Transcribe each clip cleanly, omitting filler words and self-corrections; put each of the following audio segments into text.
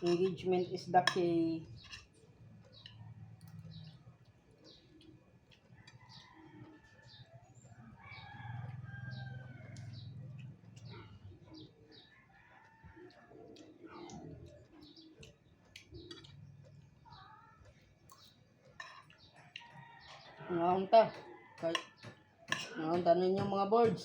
Engagement is the key. Naunta. Kay naunta ninyo mga boards.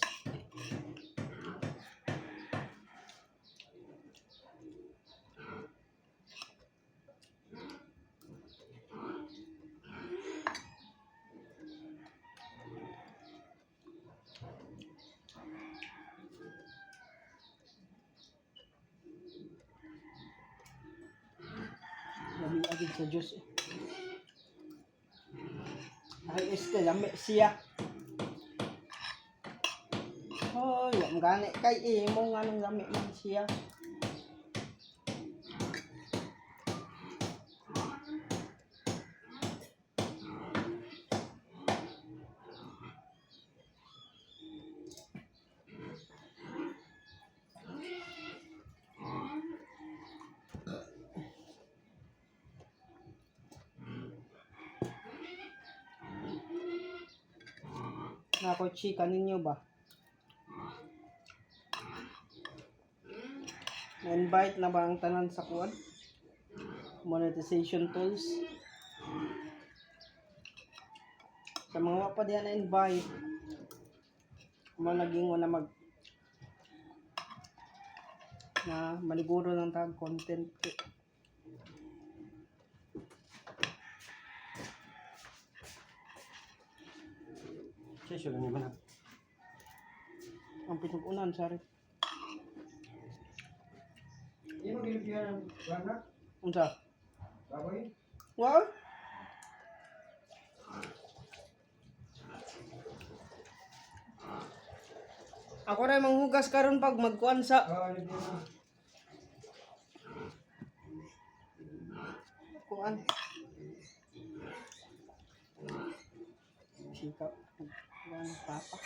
Lami agad sa Diyos. Ay, lami siya. Oh, yung gani kay imo nga nang lami man siya. Nako chika ninyo ba? Na-invite na ba ang tanan sa kuwan? Monetization tools. Sa mga wapa diyan na-invite, malaging wala na maliguro ng tag content. Sesyo lang naman. Ang pinag-unan, sorry. Hindi mo ginigyan ng anak? Unsa? Baboy? Wow! Ako rin manghugas karon pag magkuan sa Hindi mo. kuan. Sikap. Kuan papa.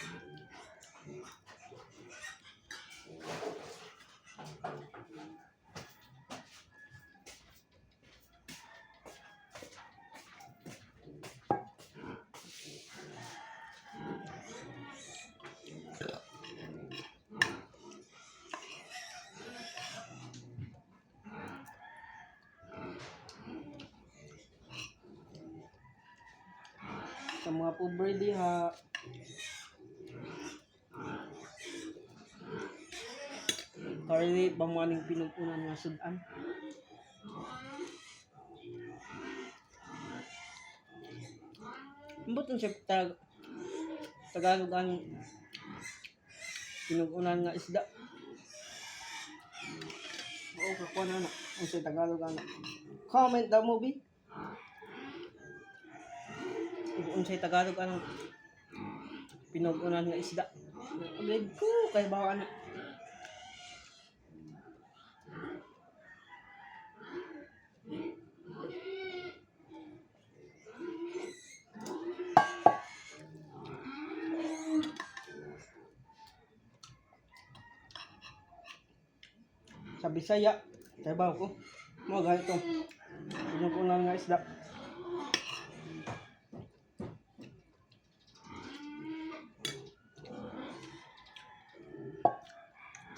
Sa mga pobre diha. Kari ba mo aning pinag-unan nga sudan? Imbuton siya Tagalog ang pinag-unan nga isda. Oo, kakuha na. Ang siya Tagalog ang comment the movie. Kung siya Tagalog ang pinag-unan nga isda. Agad ko kay bawa na. Sa Bisaya, kay bawa ko. Mga ganito. Pinag-unan nga isda.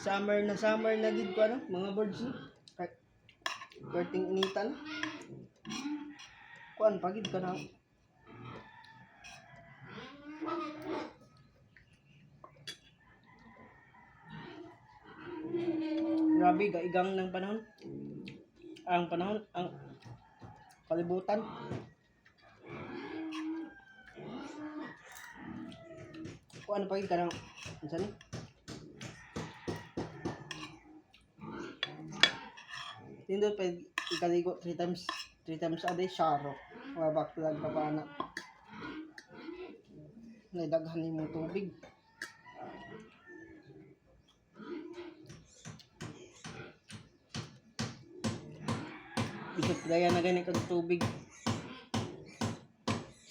Summer na gid ko ano, mga birds no. Perting initan. Kuan pagid ka na. Grabe gaigang ng panahon. Ang panahon, ang kalibutan. Kuan pagid ka na. Unsa ni? Tindot pa ikaligo 3 times a day sharo. Wabak lang ka pa na. Naidaghan ni mo tubig. Isip gaya na ganit kag tubig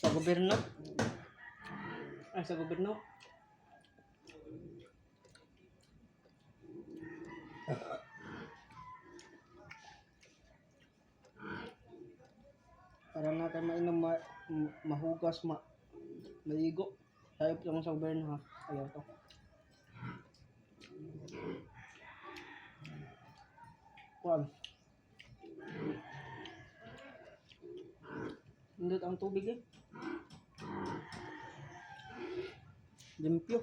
sa gobyerno. Sa gobyerno. Para natin mainom mahugas, maligo. Sayop lang sa gobyerno ha. Ayaw to. Kuan. Indot ang tubig eh. Limpyo.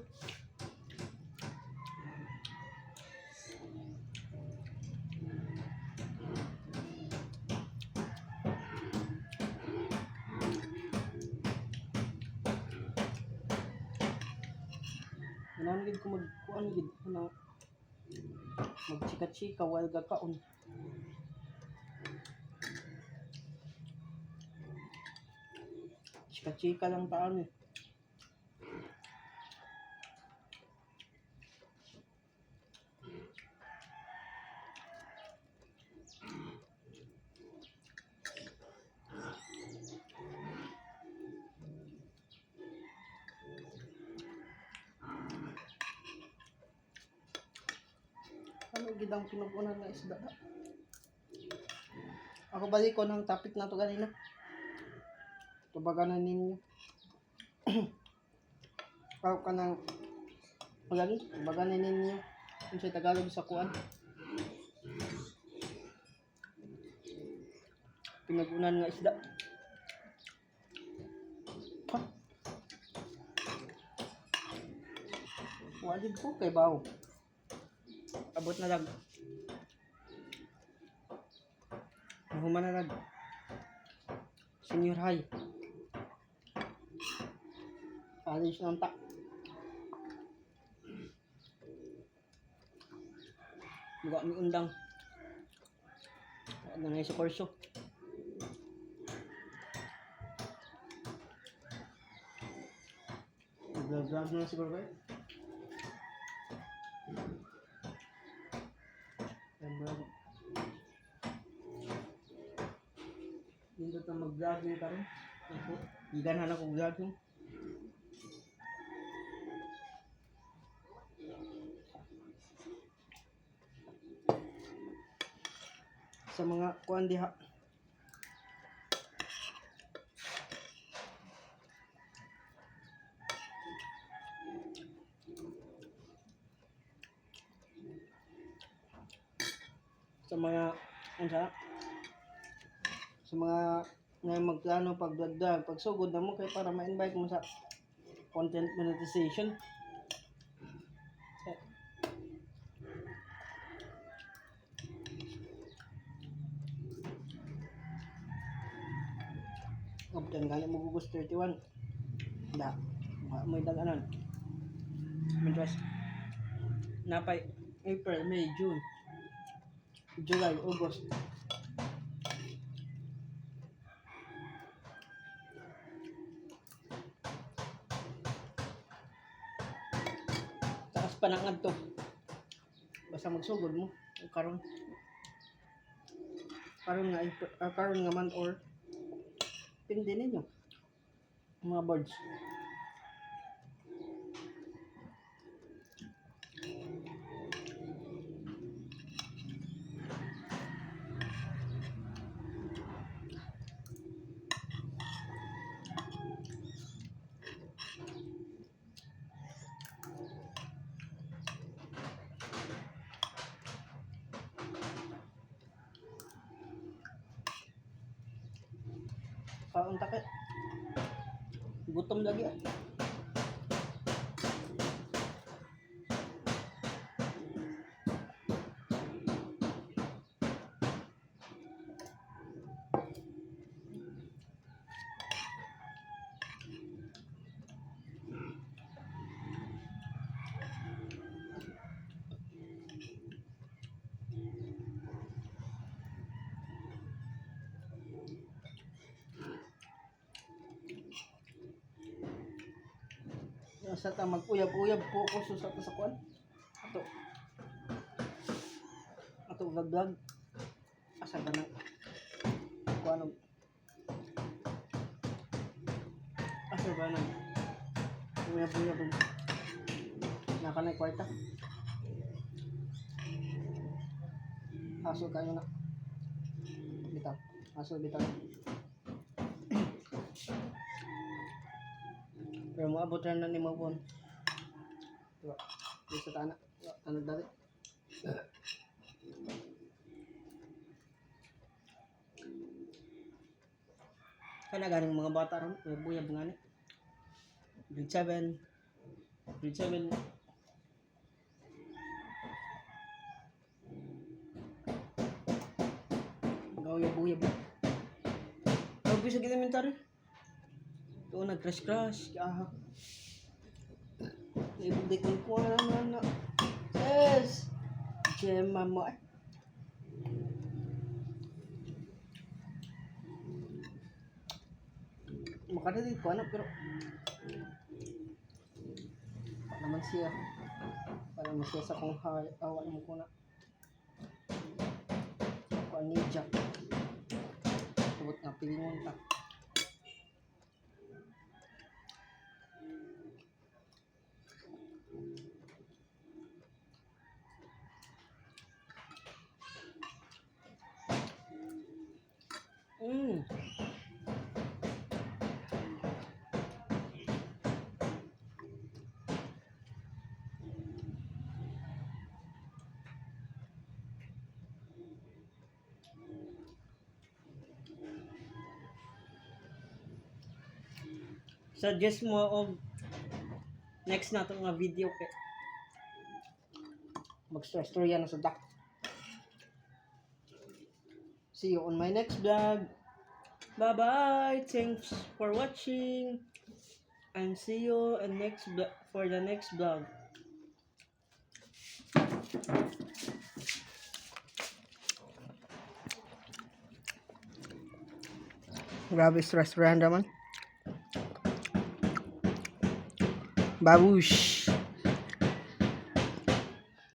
Ganahan gid ko magkuan gid ano magchika-chika while gakaon. Chika-chika lang taan eh. Ano gid ang pinupunan na isda? Ako balik ko ng topic na to ganina. Tubaganan ninyo. Ako ka ng magani, tubaganan ninyo. Kung sa Tagalog sa kuan. Pinagunan nga isda. Ha? Walid ko kay bawo. Abot na lang. Mahuman na lang. Senior high. Alis ng ta. Buka mi undang. Ano na sa kurso. Vlog na siguro kayo. Hindi ka mag-vlogging ka rin. Igan na ako vlogging. Sa mga kuan diha. Sa mga sa mga ngayon magplano pagdagdag, pagsugod na mo kay para ma-invite mo sa content monetization. Obtain gani mo gugos 31. Da. May daganan. Mintas. Napay April, May, June, July, August. Taas pa nang adto. Basta magsugod mo karon. Karon nga man or pindi ninyo mga birds. Kaon takit. Gutom lagi ah. Sa ta mag-uyab-uyab focus sa ta sa kuan. Ato vlog. Asa ba na kuan asa ba na uyab-uyab na kanay kwarta. Aso kayo na. Bitaw. Aso bitaw. Pero maabot na ni mo pon. Diba? Dito sa tanak. Ano dali? Kana ganing mga bata ron, buyab nga ni. Grade 7. Grade 7. Buyab. Ang bisa kita elementary. Ito nag-crash. Ibig ko na. Yes! Gemma mo eh. Makadali ko anak pero pa naman siya sa kong awan mo ko na kuan ni Jack tubot nga pilingon ta suggest mo og next nato nga video kay mag-story na sa dak. See you on my next vlog. Bye bye. Thanks for watching and see you in for the next vlog. Grabe stress random man. Babush.